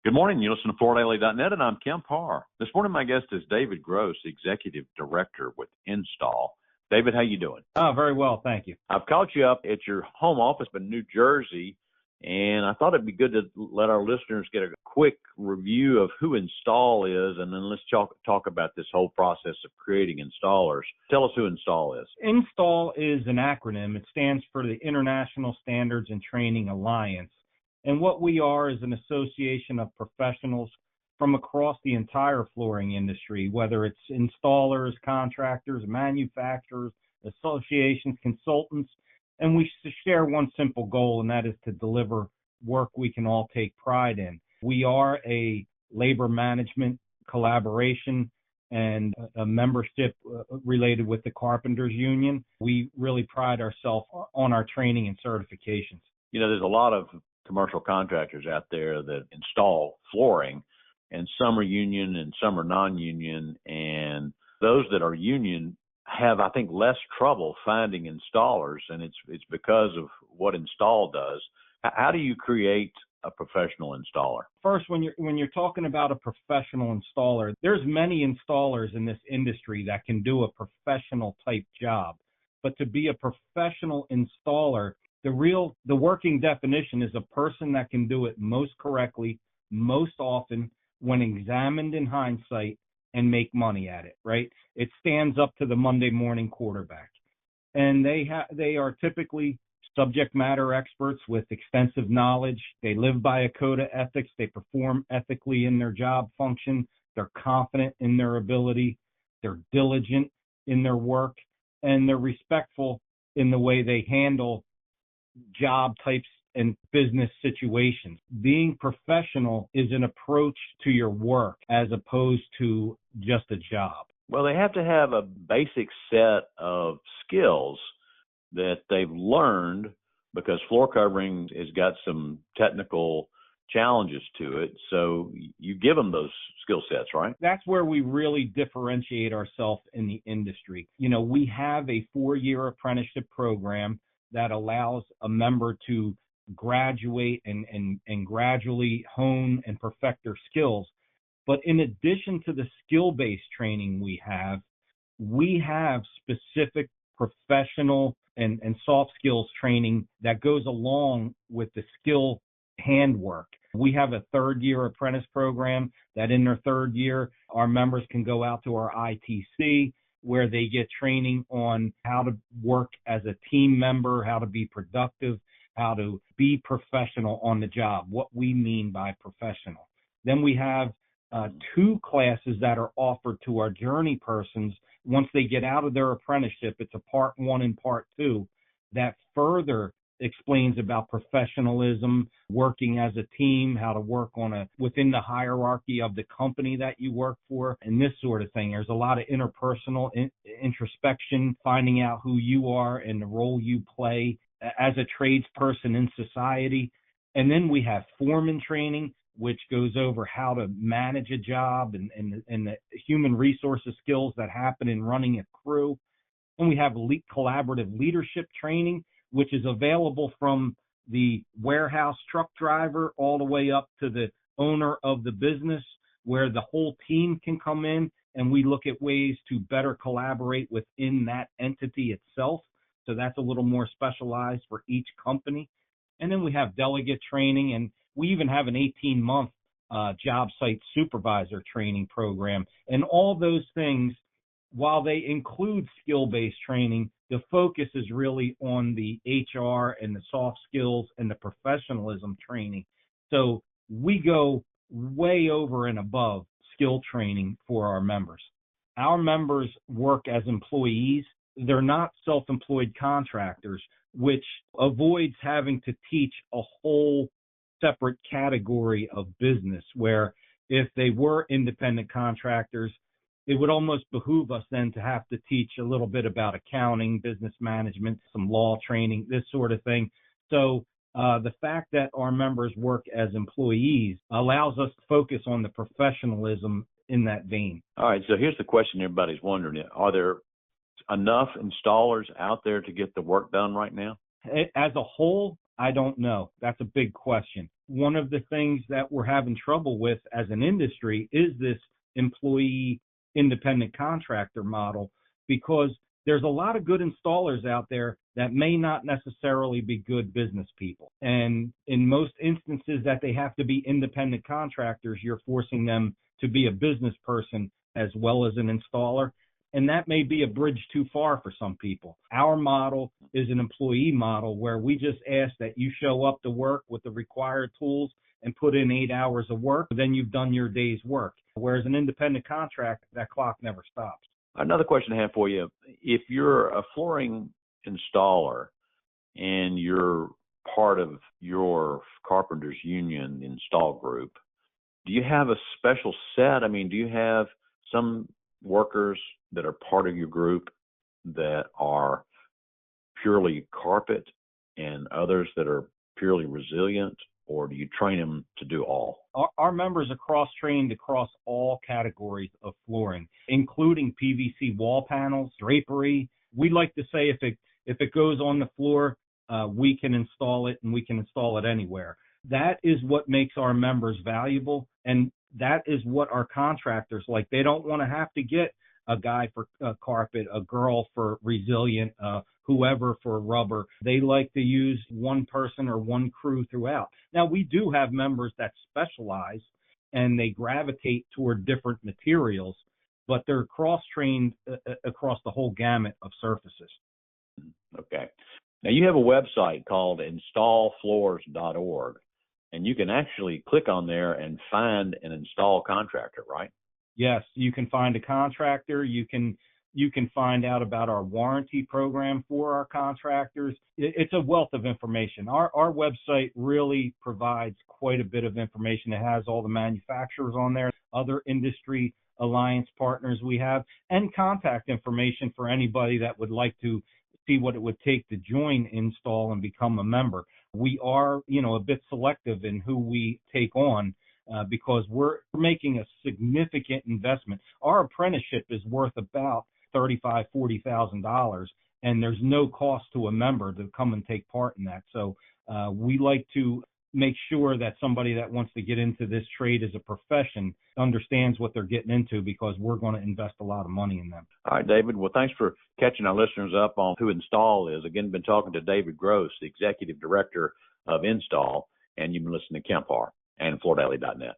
Good morning. You listen to FloorDaily.net, and I'm Kemp Harr. This morning, my guest is David Gross, Executive Director with Install. David, how you doing? Very well, thank you. I've called you up at your home office in New Jersey, and I thought it'd be good to let our listeners get a quick review of who Install is, and then let's talk about this whole process of creating installers. Tell us who Install is. Install is an acronym. It stands for the International Standards and Training Alliance. And what we are is an association of professionals from across the entire flooring industry, whether it's installers, contractors, manufacturers, associations, consultants. And we share one simple goal, and that is to deliver work we can all take pride in. We are a labor management collaboration and a membership related with the Carpenters Union. We really pride ourselves on our training and certifications. You know, there's a lot of commercial contractors out there that install flooring, and some are union and some are non-union, and those that are union have, I think, less trouble finding installers, and it's because of what Install does. How do you create a professional installer? First, when you're talking about a professional installer, there's many installers in this industry that can do a professional type job, but to be a professional installer, the working definition is a person that can do it most correctly, most often, when examined in hindsight, and make money at it, right? It stands up to the Monday morning quarterback. And they are typically subject matter experts with extensive knowledge. They live by a code of ethics. They perform ethically in their job function. They're confident in their ability. They're diligent in their work, and they're respectful in the way they handle job types and business situations. Being professional is an approach to your work as opposed to just a job. Well, they have to have a basic set of skills that they've learned, because floor covering has got some technical challenges to it. So you give them those skill sets, right? That's where we really differentiate ourselves in the industry. You know, we have a 4-year apprenticeship program that allows a member to graduate and gradually hone and perfect their skills. But in addition to the skill-based training we have specific professional and soft skills training that goes along with the skill handwork. We have a 3rd-year apprentice program that in their 3rd year, our members can go out to our ITC, where they get training on how to work as a team member, how to be productive, how to be professional on the job, what we mean by professional. Then we have 2 classes that are offered to our journey persons once they get out of their apprenticeship. It's a part 1 and part 2 that further explains about professionalism, working as a team, how to work within the hierarchy of the company that you work for, and this sort of thing. There's a lot of interpersonal introspection, finding out who you are and the role you play as a tradesperson in society. And then we have foreman training, which goes over how to manage a job and the human resources skills that happen in running a crew. And we have collaborative leadership training, which is available from the warehouse truck driver all the way up to the owner of the business, where the whole team can come in and we look at ways to better collaborate within that entity itself. So that's a little more specialized for each company. And then we have delegate training, and we even have an 18-month job site supervisor training program. And all those things, while they include skill-based training, the focus is really on the HR and the soft skills and the professionalism training. So we go way over and above skill training for our members. Our members work as employees. They're not self-employed contractors, which avoids having to teach a whole separate category of business, where if they were independent contractors, it would almost behoove us then to have to teach a little bit about accounting, business management, some law training, this sort of thing. So the fact that our members work as employees allows us to focus on the professionalism in that vein. All right, so here's the question everybody's wondering. Are there enough installers out there to get the work done right now? As a whole, I don't know. That's a big question. One of the things that we're having trouble with as an industry is this employee independent contractor model, because there's a lot of good installers out there that may not necessarily be good business people. And in most instances that they have to be independent contractors, you're forcing them to be a business person as well as an installer. And that may be a bridge too far for some people. Our model is an employee model where we just ask that you show up to work with the required tools and put in 8 hours of work, then you've done your day's work. Whereas an independent contractor, that clock never stops. Another question I have for you. If you're a flooring installer and you're part of your carpenters union install group, do you have a special set? I mean, do you have some workers that are part of your group that are purely carpet and others that are purely resilient, or do you train them to do all? Our members are cross-trained across all categories of flooring, including PVC wall panels, drapery. We like to say if it goes on the floor, we can install it, and we can install it anywhere. That is what makes our members valuable, and that is what our contractors like. They don't want to have to get a guy for carpet, a girl for resilient, whoever for rubber. They like to use one person or one crew throughout. Now, we do have members that specialize and they gravitate toward different materials, but they're cross-trained across the whole gamut of surfaces. Okay. Now, you have a website called installfloors.org, and you can actually click on there and find an install contractor, right? Yes, you can find a contractor. You can find out about our warranty program for our contractors. It's a wealth of information. Our website really provides quite a bit of information. It has all the manufacturers on there, other industry alliance partners we have, and contact information for anybody that would like to see what it would take to join Install and become a member. We are, a bit selective in who we take on. Because we're making a significant investment. Our apprenticeship is worth about $35,000, $40,000, and there's no cost to a member to come and take part in that. So we like to make sure that somebody that wants to get into this trade as a profession understands what they're getting into, because we're going to invest a lot of money in them. All right, David. Well, thanks for catching our listeners up on who Install is. Again, been talking to David Gross, the Executive Director of Install, and you've been listening to Kemp Harr and FloorDaily.net.